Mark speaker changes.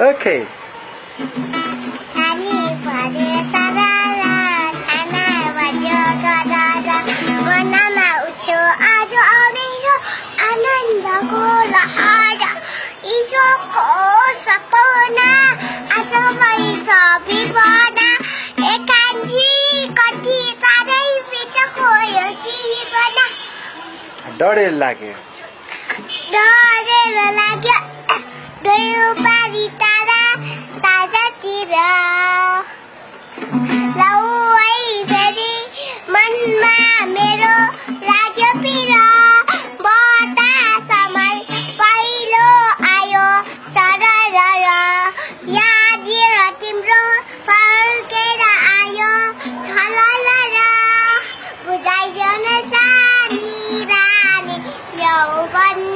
Speaker 1: Okay.
Speaker 2: Ani pada sarara, sana wajah gadara, manama ucu ajo amiro, ananda golahara, isoko sapona, ajo mai sabivana, ekanji kati sarai vita koyo chibana.
Speaker 1: डरे लाग्यो
Speaker 2: गयो पारी तारा साझातिर लौ है फेरि मनमा मेरो लाग्यो पिरो बतासमै पहिलो आयो सरर यादिर तिम्रो फर्केर आयो छलल बुझाइदेऊ न जानी रानी यौवन